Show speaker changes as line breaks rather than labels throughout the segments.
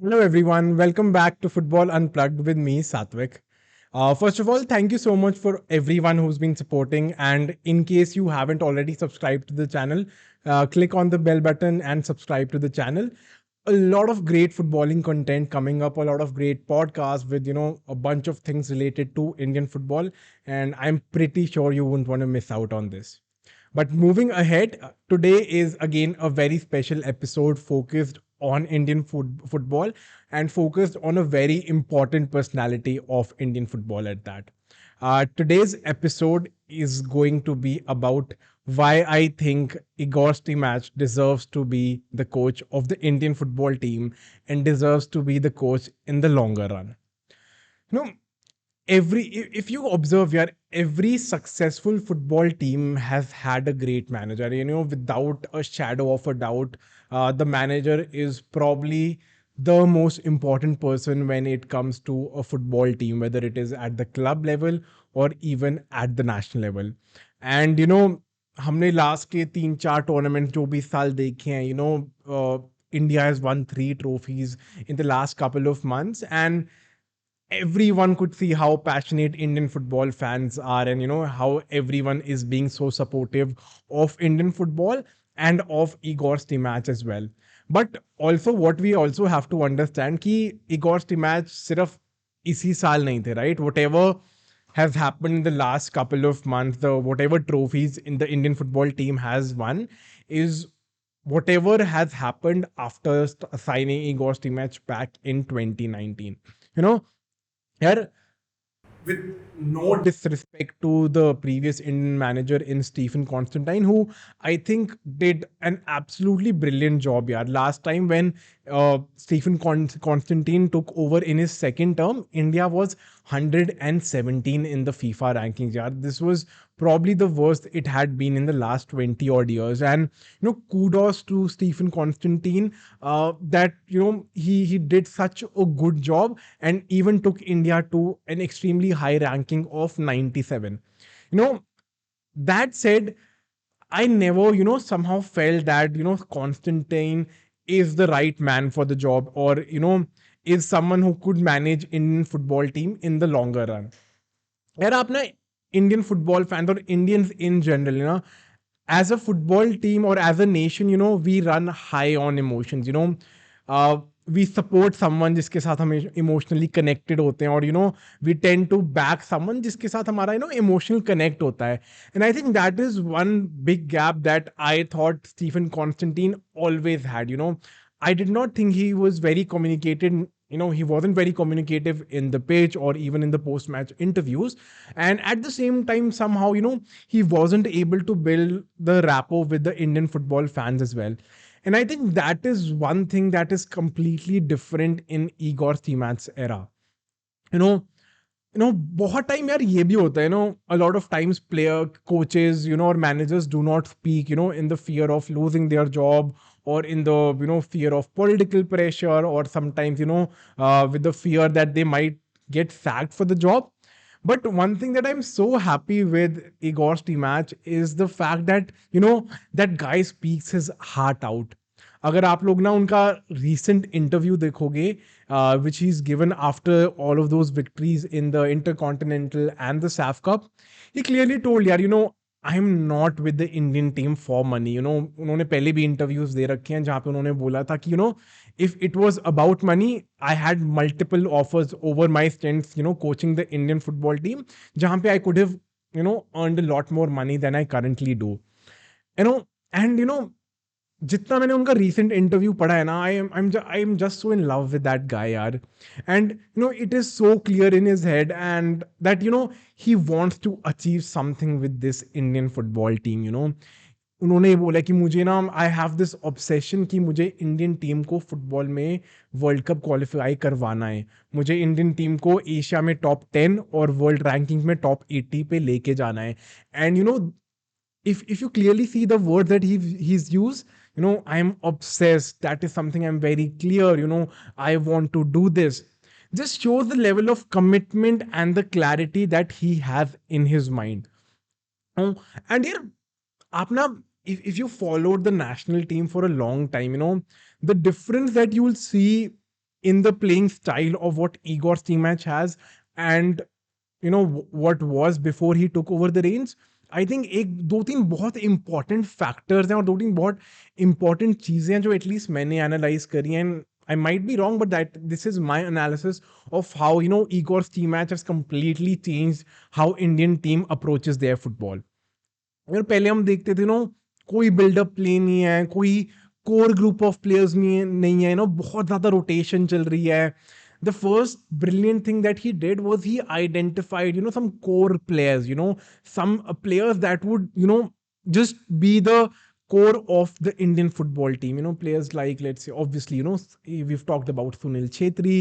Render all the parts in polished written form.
Hello, everyone. Welcome back to Football Unplugged with me, Satwik. First of all, thank you so much for everyone who's been supporting. And in case you haven't already subscribed to the channel, click on the bell button and subscribe to the channel. A lot of great footballing content coming up, a lot of great podcasts with, a bunch of things related to Indian football. And I'm pretty sure you won't want to miss out on this. But moving ahead, today is again a very special episode focused on Indian football and focused on a very important personality of Indian football at that. Today's episode is going to be about why I think Igor Stimac deserves to be the coach of the Indian football team and deserves to be the coach in the longer run. You know, if you observe, yeah, every successful football team has had a great manager, without a shadow of a doubt. The manager is probably the most important person when it comes to a football team, whether it is at the club level or even at the national level. And हमने last के 3-4 tournament जो भी साल देखे हैं, India has won 3 trophies in the last couple of months, and everyone could see how passionate Indian football fans are, and how everyone is being so supportive of Indian football and of Igor Stimac as well. But also what we also have to understand कि Igor Stimac सिर्फ इसी साल नहीं थे, right? Whatever has happened in the last couple of months, the whatever trophies in the Indian football team has won is whatever has happened after signing Igor Stimac back in 2019. You know, यार, with no disrespect to the previous Indian manager in Stephen Constantine, who I think did an absolutely brilliant job. Yeah, last time when Stephen Constantine took over in his second term, India was 117 in the FIFA rankings. Yeah, this was probably the worst it had been in the last 20 odd years. And kudos to Stephen Constantine, that he did such a good job and even took India to an extremely high ranking of 97. You know, that said, I never, somehow felt that, Constantine is the right man for the job, or, is someone who could manage Indian football team in the longer run. यार आप ना Indian football fan और Indians in general as a football team or as a nation, we run high on emotions. We support someone जिसके साथ हम emotionally connected होते हैं, और we tend to back someone जिसके साथ हमारा emotional connect होता है. And I think that is one big gap that I thought Stephen Constantine always had. I did not think he was very communicated. He wasn't very communicative in the pitch or even in the post match interviews. And at the same time, somehow, he wasn't able to build the rapport with the Indian football fans as well. And I think that is one thing that is completely different in Igor Stimac's era. You know, बहुत time यार ये भी होता है, a lot of times player coaches, or managers do not speak, in the fear of losing their job, or in the fear of political pressure, or sometimes with the fear that they might get sacked for the job. But one thing that I'm so happy with Igor Stimac is the fact that that guy speaks his heart out. अगर आप लोग ना उनका recent interview देखोगे, which he's given after all of those victories in the Intercontinental and the SAF Cup, he clearly told, यार, I'm not with the Indian team for money. उन्होंने पहले भी interviews दे रखे हैं जहाँ पे उन्होंने बोला था कि if it was about money, I had multiple offers over my stints, coaching the Indian football team, जहाँ पे I could have, earned a lot more money than I currently do. And जितना मैंने उनका recent interview पढ़ा है ना, I'm just so in love with that guy, यार. And it is so clear in his head, and that he wants to achieve something with this Indian football team. उन्होंने बोला कि मुझे ना, आई हैव दिस ऑब्सेशन कि मुझे Indian team को football में वर्ल्ड कप क्वालिफाई करवाना है. मुझे इंडियन टीम को एशिया में टॉप 10 और वर्ल्ड रैंकिंग में टॉप 80 पे लेके जाना है. And if you clearly see the word that he's used, I'm obsessed, that is something I'm very clear, I want to do this, just shows the level of commitment and the clarity that he has in his mind. And here, apna, if you followed the national team for a long time, the difference that you will see in the playing style of what Igor Stimac has, and what was before he took over the reins. I think एक दो तीन बहुत important factors हैं और दो तीन बहुत important चीजें हैं जो एटलीस्ट मैंने एनालाइज करी हैं. I might be wrong, but this is my analysis of how Igor Stimac has completely changed how Indian team approaches their football. अगर पहले हम देखते थे कोई बिल्डअप प्ले नहीं है, कोई कोर ग्रुप ऑफ प्लेयर्स नहीं है, बहुत ज्यादा रोटेशन चल रही है. The first brilliant thing that he did was he identified some core players, some players that would just be the core of the Indian football team. Players like, let's say, obviously, we've talked about Sunil Chetri.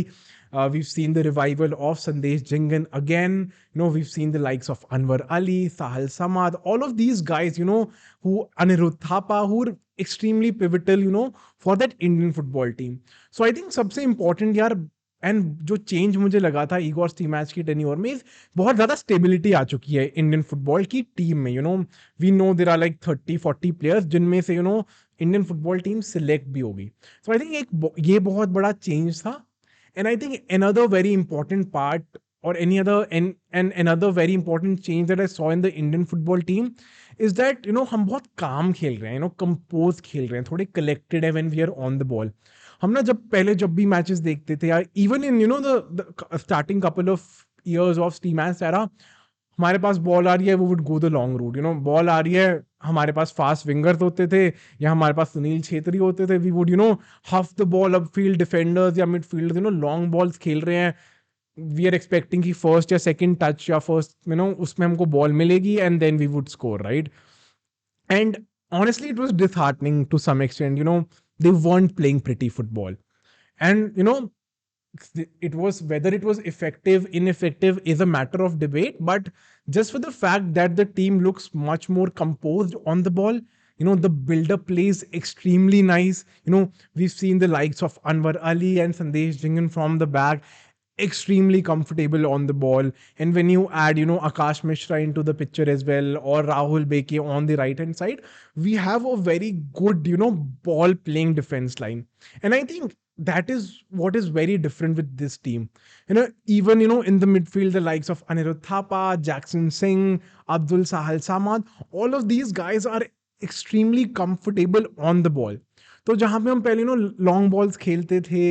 We've seen the revival of Sandesh Jingan again. We've seen the likes of Anwar Ali, Sahal Samad, all of these guys, who Anirudh Thapa, who are extremely pivotal, for that Indian football team. So I think सबसे important यार, and जो change मुझे लगा था Igor स्टीमैच की tenure में, बहुत ज्यादा स्टेबिलिटी आ चुकी है इंडियन फुटबॉल की टीम में. We know there are like 30-40 players जिनमें से इंडियन फुटबॉल टीम सिलेक्ट भी होगी. सो आई थिंक ये बहुत बड़ा चेंज था. And I think another very important part or another very important change that I saw in the Indian football team is that हम बहुत काम खेल रहे हैं, कंपोज खेल रहे हैं, थोड़े कलेक्टेड है when we are on the ball. हम ना जब भी मैचेस देखते थे यार, even in the starting couple of years of Stimac era, हमारे पास बॉल आ रही है, वो would go the long route. Ball आ रही है, हमारे पास फास्ट विंगर्स होते थे या हमारे पास सुनील छेत्री होते थे. We would hoof the ball up field, defenders या मिड फील्ड लॉन्ग बॉल्स खेल रहे हैं. वी आर एक्सपेक्टिंग कि फर्स्ट या सेकंड टच या फर्स्ट उसमें हमको बॉल मिलेगी and then we would score, right. And honestly, it was disheartening to some extent. They weren't playing pretty football. And, it was, whether it was effective, ineffective is a matter of debate. But just for the fact that the team looks much more composed on the ball, the build-up plays extremely nice. We've seen the likes of Anwar Ali and Sandesh Jingan from the back, extremely comfortable on the ball. And when you add, Akash Mishra into the picture as well, or Rahul Beke on the right hand side, we have a very good, ball playing defense line. And I think that is what is very different with this team. Even, in the midfield, the likes of Anirudh Thapa, Jackson Singh, Abdul Sahal Samad, all of these guys are extremely comfortable on the ball. तो जहां पे हम पहले long balls खेलते थे,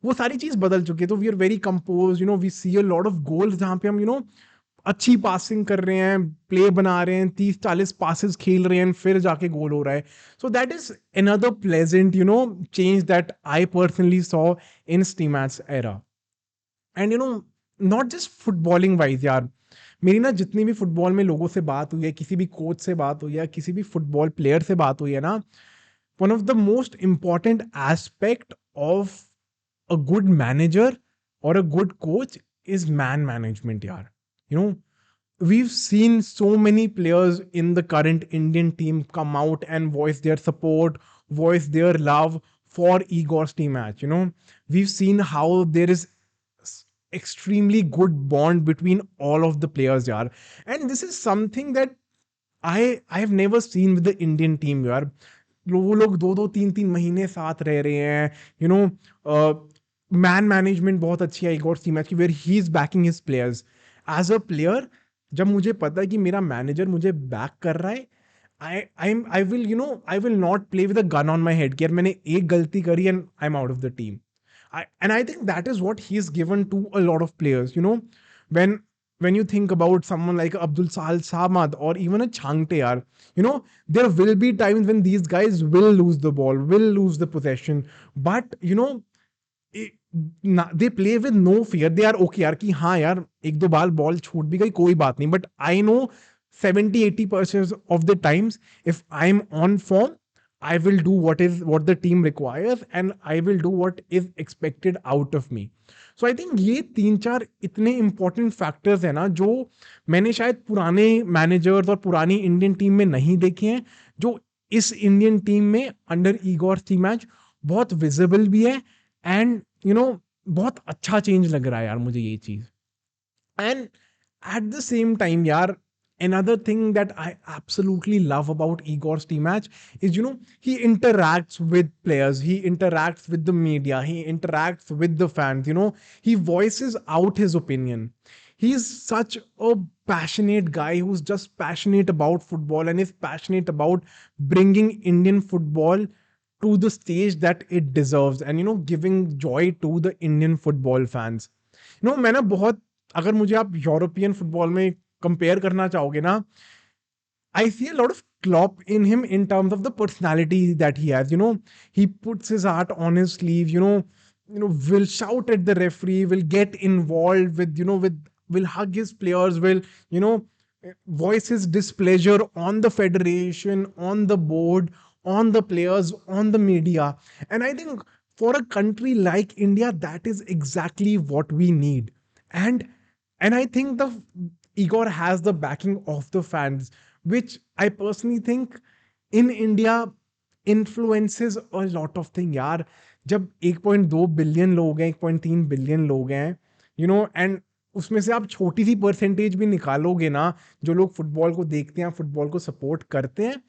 वो सारी चीज बदल चुकी है. तो we are very compose, we see a lot of goals जहां पे हम अच्छी पासिंग कर रहे हैं, प्ले बना रहे हैं, 30-40 पासेस खेल रहे हैं, फिर जाके गोल हो रहा है. So that is another pleasant change that I personally saw in Stimac era. And not just footballing wise यार, मेरी ना जितनी भी फुटबॉल में लोगों से बात हुई है, किसी भी कोच से बात हुई है, किसी भी फुटबॉल प्लेयर से बात हुई है ना, one of the most important aspect of a good manager or a good coach is man management, yaar. We've seen so many players in the current Indian team come out and voice their support, voice their love for Igor Stimac. We've seen how there is extremely good bond between all of the players, yaar. And this is something that I have never seen with the Indian team, yaar. वो लोग 2-3 महीने साथ रह रहे हैं. Man management बहुत अच्छी है इगोर स्टीमैच की, where he is backing his players. As a player, जब मुझे पता है कि मेरा मैनेजर मुझे बैक कर रहा है, I will not play with a gun on my head कि यार मैंने एक गलती करी and I am out of the team. And I think that is what he's given to a lot of players. When you think about someone like Abdul Sahal Samad or even a Changte, there will be times when these guys will lose the ball, will lose the possession, but they play with no fear. They are okay यार कि हाँ यार एक दो बार ball छूट भी गई कोई बात नहीं, but I know 70-80% of the times if I'm on form, I will do what the team requires and I will do what is expected out of me. So I think ये 3-4 इतने important factors है ना, जो मैंने शायद पुराने managers और पुरानी इंडियन टीम में नहीं देखे हैं, जो इस इंडियन टीम में अंडर ईगोर स्टीमैच बहुत विजिबल भी है. एंड बहुत अच्छा चेंज लग रहा है यार मुझे ये चीज. And at the same time यार, another thing that I absolutely love about Igor Stimac is, he interacts with players, he interacts with the media, he interacts with the fans, he voices out his opinion. He's such a passionate guy who's just passionate about football and is passionate about bringing Indian football to the stage that it deserves, and giving joy to the Indian football fans. मैं ना बहुत, अगर मुझे आप European football में compare करना चाहोगे ना, I see a lot of Klopp in him in terms of the personality that he has. He puts his heart on his sleeve. Will shout at the referee, will get involved with, will hug his players, will, you know, voice his displeasure on the federation, on the board, on the players, on the media. And I think for a country like India, that is exactly what we need. And and I think the Igor has the backing of the fans, which I personally think in India influences a lot of things. यार, जब 1.2 billion लोग हैं, 1.3 billion लोग हैं, and उसमें से आप छोटी सी परसेंटेज भी निकालोगे ना, जो लोग फुटबॉल को देखते हैं, फुटबॉल को सपोर्ट करते हैं,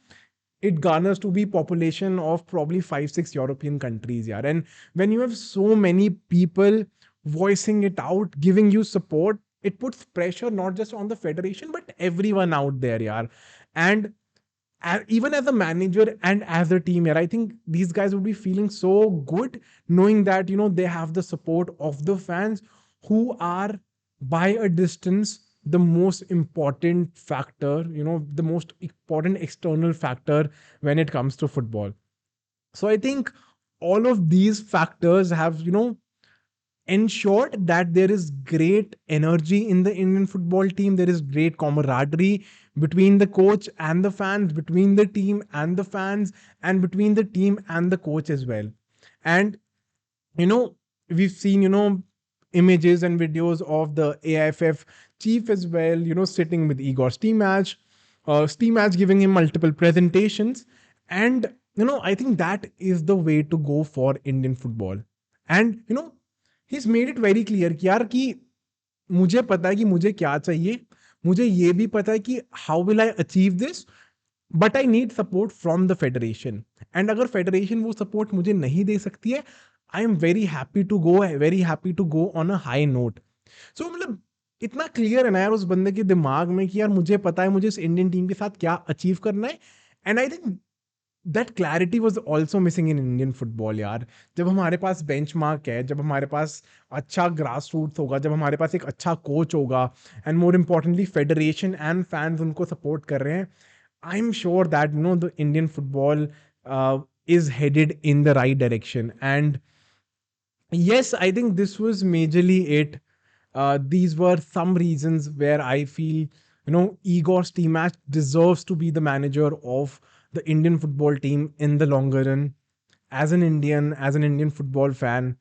it garners to be population of probably 5-6 European countries, yeah. And when you have so many people voicing it out, giving you support, it puts pressure not just on the federation but everyone out there, yeah. And even as a manager and as a team, yeah, I think these guys would be feeling so good knowing that they have the support of the fans, who are by a distance the most important factor, the most important external factor when it comes to football. So I think all of these factors have, ensured that there is great energy in the Indian football team. There is great camaraderie between the coach and the fans, between the team and the fans, and between the team and the coach as well. And you know, we've seen, images and videos of the AIFF chief as well, sitting with Igor Stimac, Stimac giving him multiple presentations. And, I think that is the way to go for Indian football. And, he's made it very clear कि यार कि मुझे पता है कि मुझे क्या चाहिए, मुझे ये भी पता है कि how will I achieve this, but I need support from the federation. And अगर फेडरेशन वो सपोर्ट मुझे नहीं दे सकती है, I am very happy to go on a high note. So मतलब इतना क्लियर है ना यार उस बंदे के दिमाग में कि यार मुझे पता है मुझे इस इंडियन टीम के साथ क्या अचीव करना है. And I think that clarity was also missing in Indian football यार. जब हमारे पास बेंच मार्क है, जब हमारे पास अच्छा ग्रास रूट्स होगा, जब हमारे पास एक अच्छा कोच होगा, and more importantly federation and fans उनको सपोर्ट कर रहे हैं, I'm sure that the Indian football is headed in the right direction. And yes, I think this was majorly it. These were some reasons where I feel Igor Stimac deserves to be the manager of the Indian football team in the longer run. As an Indian football fan,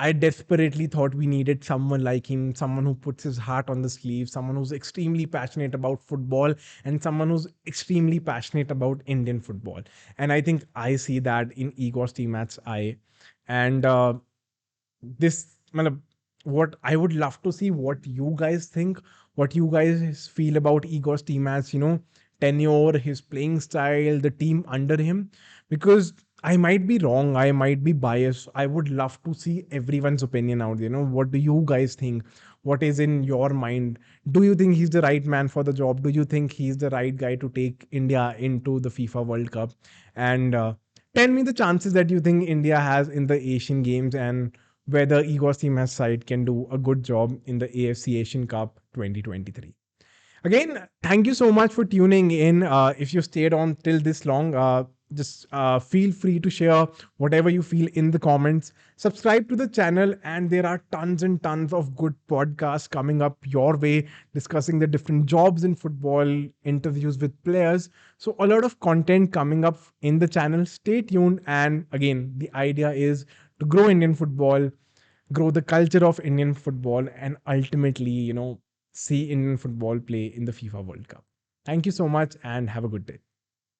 I desperately thought we needed someone like him, someone who puts his heart on the sleeve, someone who's extremely passionate about football, and someone who's extremely passionate about Indian football. And I think I see that in Igor Stimac's eye. And this, matlab, what I would love to see what you guys think, what you guys feel about Igor Stimac, tenure, his playing style, the team under him, because I might be wrong, I might be biased. I would love to see everyone's opinion out. What do you guys think? What is in your mind? Do you think he's the right man for the job? Do you think he's the right guy to take India into the FIFA World Cup? And tell me the chances that you think India has in the Asian Games, and whether Igor Simha's side can do a good job in the AFC Asian Cup 2023. Again, thank you so much for tuning in. If you stayed on till this long, just feel free to share whatever you feel in the comments. Subscribe to the channel, and there are tons and tons of good podcasts coming up your way, discussing the different jobs in football, interviews with players. So, a lot of content coming up in the channel. Stay tuned. And again, the idea is to grow Indian football, grow the culture of Indian football, and ultimately, see Indian football play in the FIFA World Cup. Thank you so much and have a good day.